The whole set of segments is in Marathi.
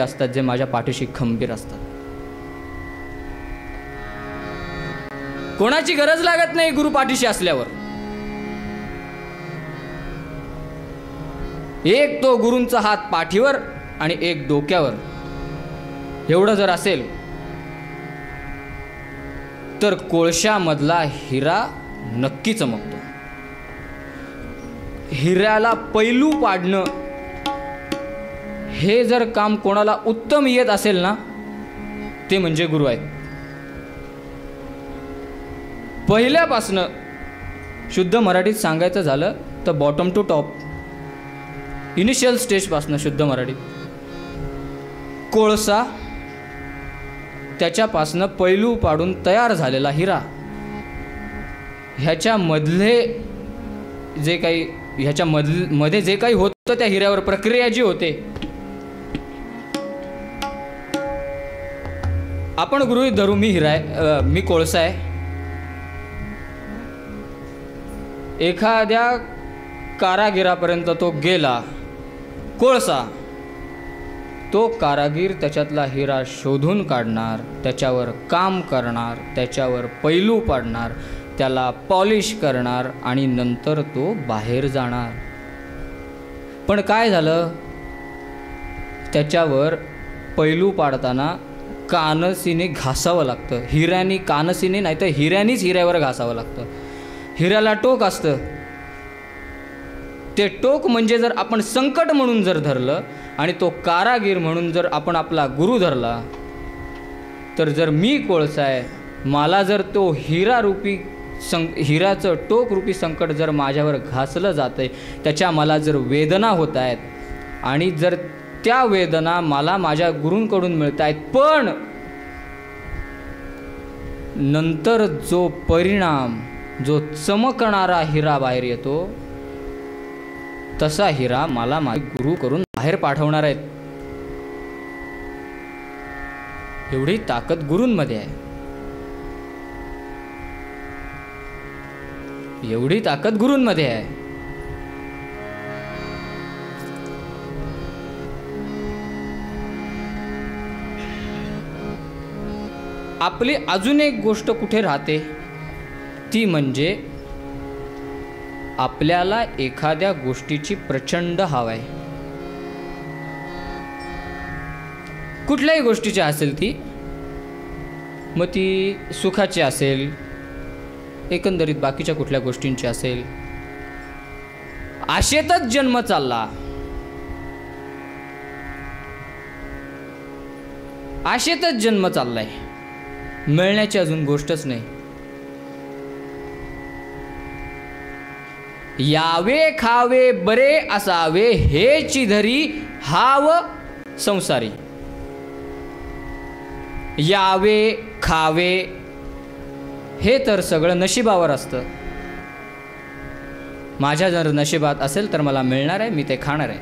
असतात जे माझ्या पाठीशी खंबीर असतात. कोणाची गरज लागत नाही गुरु पाठीशी असल्यावर. एक तो गुरूंचा हात पाठीवर आणि एक डोक्यावर, एवढं जर असेल तर कोळशामधला हिरा नक्की चमकतो. हिऱ्याला पैलू पाडणं हे जर काम कोणाला उत्तम येत असेल ना, ते म्हणजे गुरु आहेत. पहिल्यापासनं शुद्ध मराठीत सांगायचं झालं तर बॉटम टू टॉप, इनिशियल स्टेजपासनं शुद्ध मराठीत कोळसा, त्याच्यापासनं पैलू पाडून तयार झालेला हिरा, ह्याच्यामधले जे काही ह्याच्यामध्ये जे काही होतं त्या हिऱ्यावर प्रक्रिया जी होते, आपण गृहीत धरू मी हिरा आहे, मी कोळसा आहे. एखाद्या कारागिरापर्यंत तो गेला कोळसा, तो कारागीर त्याच्यातला हिरा शोधून काढणार, त्याच्यावर काम करणार, त्याच्यावर पैलू पाडणार, त्याला पॉलिश करणार आणि नंतर तो बाहेर जाणार. पण काय झालं, त्याच्यावर पैलू पाडताना कानसीने घासावं लागतं. हिऱ्यानी कानसीने नाही तर हिऱ्यानीच हिऱ्यावर घासावं लागतं. हिऱ्याला टोक असतं. ते टोक म्हणजे जर आपण संकट म्हणून जर धरलं आणि तो कारागीर म्हणून जर आपण आपला गुरु धरला, तर जर मी कोळसा आहे, मला जर तो हिऱ्याचं टोक रूपी संकट जर माझ्यावर घासलं जातं आहे, त्याच्या मला जर वेदना होत आहेत आणि जर त्या वेदना मला माझ्या गुरूंकडून मिळत आहेत, पण नंतर जो परिणाम, जो चमकणारा हिरा बाहेर येतो, तसा हिरा मला माझे गुरु करून बाहेर पाठवणार आहेत. एवढी ताकद गुरूंमध्ये आहे. एवढी ताकद गुरूंमध्ये आहे. आपली अजून एक गोष्ट कुठे राहते, ती म्हणजे आपल्याला एखाद्या गोष्टीची प्रचंड हवा आहे. कुठल्याही गोष्टीची असेल ती, मग ती सुखाची असेल, एकंदरीत बाकीच्या कुठल्या गोष्टींची असेल. आशेतच जन्म चालला, आशेतच जन्म चाललाय, मिळण्याची अजून गोष्टच नाही. यावे खावे बरे असावे हेची धरी हाव संसारी. यावे खावे हे तर सगळं नशिबावर असतं. माझ्या जर नशिबात असेल तर मला मिळणार आहे, मी ते खाणार आहे.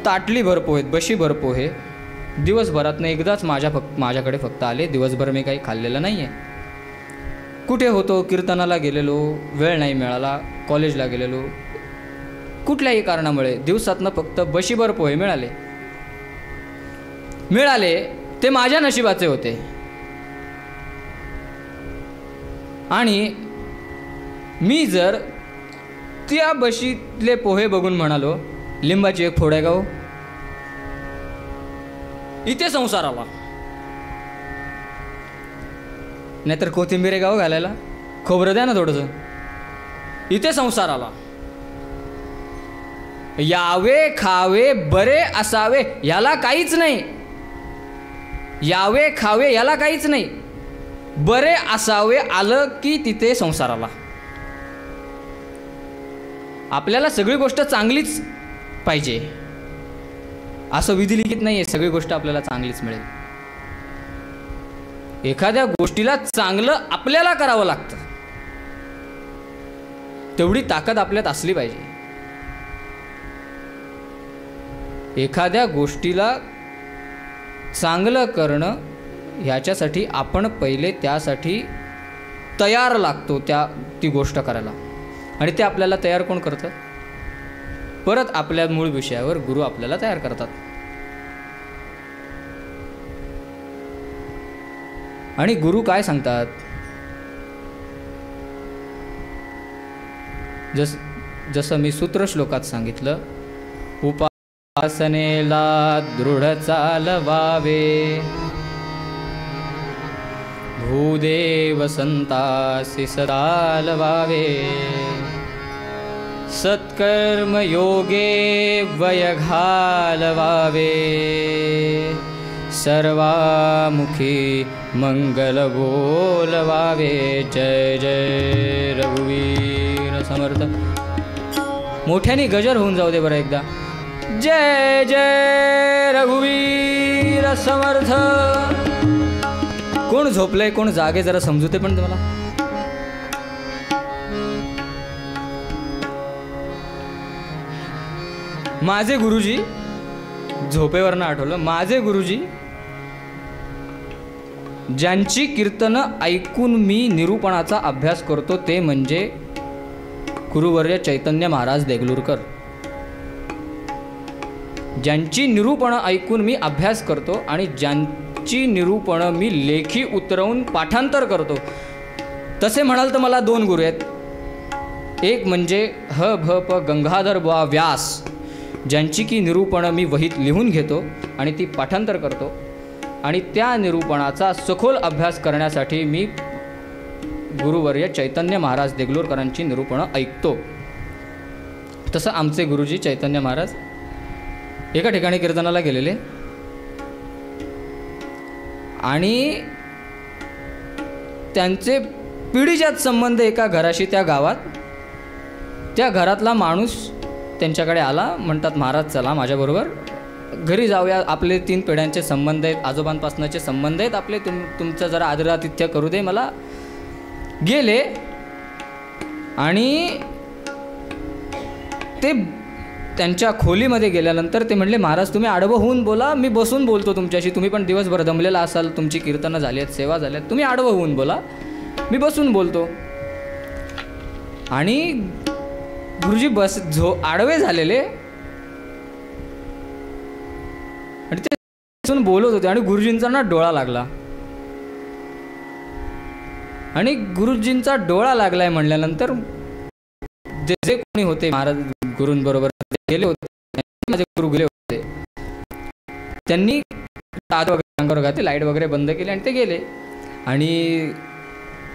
ताटली भर पोहे, बशी भर पोहे दिवसभरातनं एकदाच माझ्याकडे फक्त आले. दिवसभर मी काही खाल्लेलं नाही आहे. कुठे होतो, कीर्तनाला गेलेलो, वेळ नाही मिळाला, कॉलेजला गेलेलो, कुठल्याही कारणामुळे दिवसातनं फक्त बशीभर पोहे मिळाले. ते माझ्या नशिबाचे होते. आणि मी जर त्या बशीतले पोहे बघून म्हणालो, लिंबाची एक फोड आहे का हो, इथे संसार आला. नाहीतर कोथिंबीर गाव घालायला, खोबरं द्या ना थोडंसं, इथे संसार आला. यावे खावे बरे असावे याला काहीच नाही. यावे खावे याला काहीच नाही. बरे असावे आलं की तिथे संसार आला. आपल्याला सगळी गोष्ट चांगलीच पाहिजे असं विधिलिखित नाही आहे. सगळी गोष्ट आपल्याला चांगलीच मिळेल. एखाद्या गोष्टीला चांगलं आपल्याला करावं लागतं. तेवढी ताकद आपल्यात असली पाहिजे. एखाद्या गोष्टीला चांगलं करणं ह्याच्यासाठी आपण पहिले त्यासाठी तयार लागतो, ती गोष्ट करायला. आणि ते आपल्याला तयार कोण करतं? परत आपल्या मूळ विषयावर गुरु आपल्याला तयार करतात. आणि गुरु काय सांगतात? जसं मी सूत्र श्लोकात सांगितलं, उपासनेला दृढ चालवावे, भूदेव संतासी सदालवावे, सत्कर्म योगे वय घालवावे, सर्वामुखी मंगल बोलवावे. जय जय रघुवीर समर्थ. मोठ्याने गजर होऊन जाऊ दे बरं एकदा. जय जय रघुवीर समर्थ. कोण झोपलंय कोण जागे जरा समजूते पण तुम्हाला. माझे गुरुजी, झोपेवरनं आठवलं, माझे गुरुजी ज्यांची कीर्तनं ऐकून मी निरूपणाचा अभ्यास करतो ते म्हणजे गुरुवर्य चैतन्य महाराज देगलूरकर. ज्यांची निरूपणं ऐकून मी अभ्यास करतो आणि ज्यांची निरूपणं मी लेखी उतरवून पाठांतर करतो. तसे म्हणाल तर मला 2 गुरु आहेत. एक म्हणजे ह भ प गंगाधर बुवा व्यास, ज्यांची की निरूपणं मी वहीत लिहून घेतो आणि ती पाठांतर करतो आणि त्या निरूपणाचा सखोल अभ्यास करण्यासाठी मी गुरुवर्य चैतन्य महाराज देगलूरकरांची निरूपणं ऐकतो. तसं आमचे गुरुजी चैतन्य महाराज एका ठिकाणी कीर्तनाला गेलेले आणि त्यांचे पिढीजात संबंध एका घराशी त्या गावात. त्या घरातला माणूस त्यांच्याकडे आला. म्हणतात महाराज चला माझ्याबरोबर घरी जाऊया, आपले 3 पिढ्यांचे संबंध आहेत, आजोबांपासनाचे संबंध आहेत आपले, तुमचं जरा आदरातिथ्य करू दे मला. गेले आणि ते त्यांच्या खोलीमध्ये गेल्यानंतर ते म्हणले महाराज तुम्ही आडवं होऊन बोला, मी बसून बोलतो तुमच्याशी. तुम्ही पण दिवसभर दमलेला असाल, तुमची कीर्तनं झाली आहेत, सेवा झाल्यात, तुम्ही आडवं होऊन बोला, मी बसून बोलतो. आणि गुरुजी आडवे झालेले आणि ते बसून बोलत होते आणि गुरुजींचा ना डोळा लागला. आणि गुरुजींचा डोळा लागलाय म्हणल्यानंतर जे जे कोणी होते महाराज गुरूंबरोबर गेले होते, माझे गुरु गेले होते, त्यांनी हात वगैरे अंगावर घातले, लाईट वगैरे बंद केली आणि ते गेले. आणि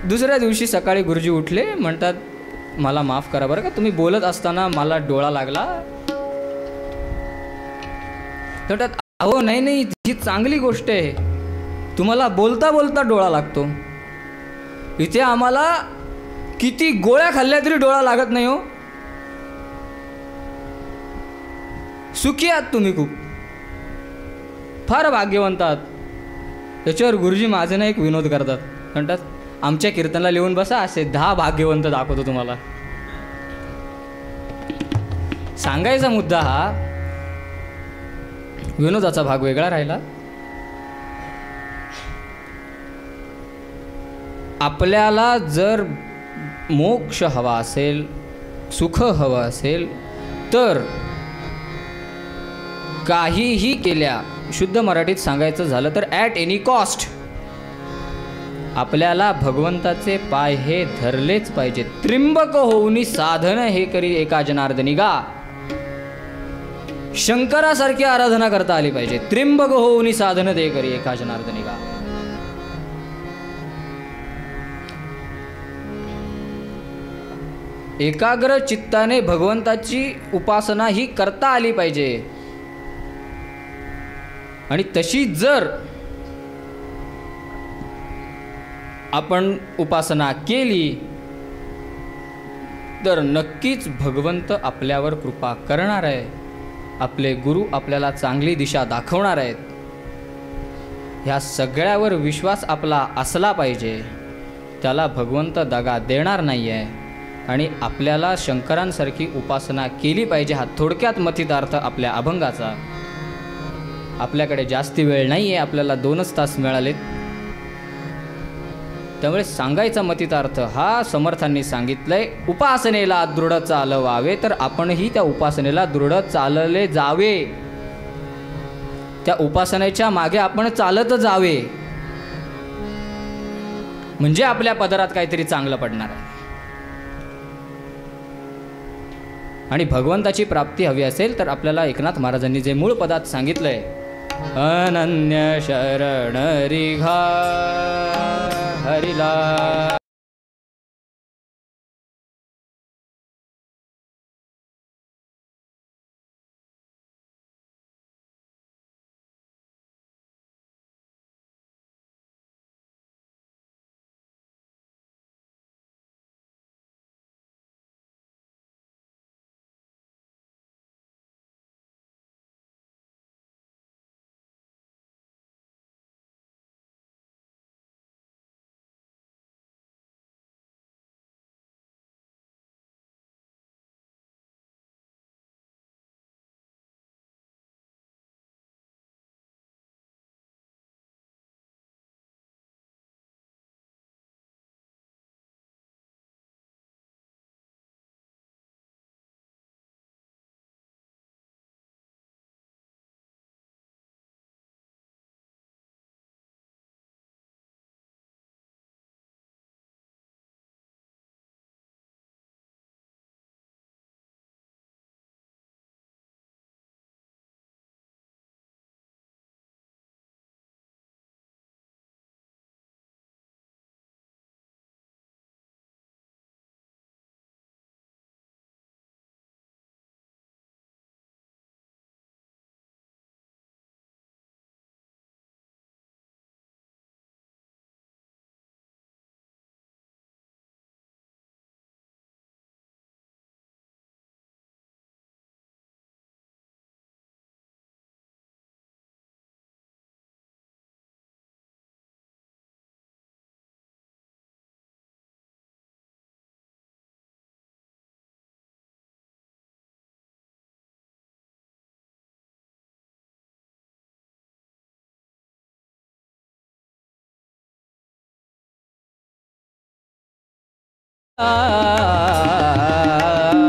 दुसऱ्या दिवशी सकाळी गुरुजी उठले, म्हणतात मला माफ करा बरं का, तुम्ही बोलत असताना मला डोळा लागला. म्हणतात अहो नाही ही चांगली गोष्ट आहे, तुम्हाला बोलता बोलता डोळा लागतो. इथे आम्हाला किती गोळ्या खाल्ल्या तरी डोळा लागत नाही हो. सुखी आहात तुम्ही, खूप फार भाग्यवंत आहात. त्याच्यावर गुरुजी माझे ना एक विनोद करतात. म्हणतात आमच्या कीर्तनाला लिहून बसा, असे 10 भाग्यवंत दाखवतो तुम्हाला. सांगायचा मुद्दा हा, विनोदाचा भाग वेगळा राहिला. आपल्याला जर मोक्ष हवा असेल, सुख हवं असेल तर काहीही केल्या, शुद्ध मराठीत सांगायचं झालं तर ॲट एनी कॉस्ट आपल्याला भगवंताचे पाय हे धरलेच पाहिजे. त्रिंबक होऊनी साधन हे करी एका जनार्दनी गा. शंकरासारखी आराधना करता आली पाहिजे. त्रिंबक होऊनी साधन ते करी एका जनार्दनी गा. एकाग्र चित्ताने भगवंताची उपासना ही करता आली पाहिजे. आणि तशी जर आपण उपासना केली तर नक्कीच भगवंत आपल्यावर कृपा करणार आहे. आपले गुरु आपल्याला चांगली दिशा दाखवणार आहेत. ह्या सगळ्यावर विश्वास आपला असला पाहिजे. त्याला भगवंत दगा देणार नाही आहे. आणि आपल्याला शंकरांसारखी उपासना केली पाहिजे. हा थोडक्यात मथितार्थ आपल्या अभंगाचा. आपल्याकडे जास्ती वेळ नाही आहे, आपल्याला 2च तास मिळालेत. त्यामुळे सांगायचा मतितार्थ हा समर्थांनी सांगितलंय, उपासनेला दृढ चालवावे, तर आपणही त्या उपासनेला दृढ चालले जावे, त्या उपासनेच्या मागे आपण चालत जावे, म्हणजे आपल्या पदरात काहीतरी चांगलं पडणार आहे. आणि भगवंताची प्राप्ती हवी असेल तर आपल्याला एकनाथ महाराजांनी जे मूळ पदात सांगितलंय, अनन्य शरण रिघा हरिला.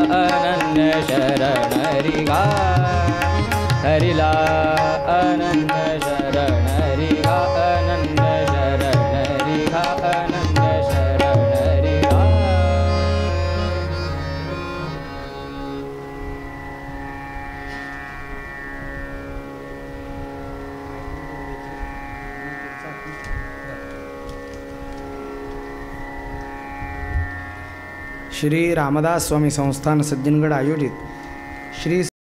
अनन्य शरण रिघा हरिला, अनन्य शरण रिघा, अनन्य शरण रिघा, अनन्य शरण रिघा. श्री रामदास स्वामी संस्थान सज्जनगड आयोजित श्री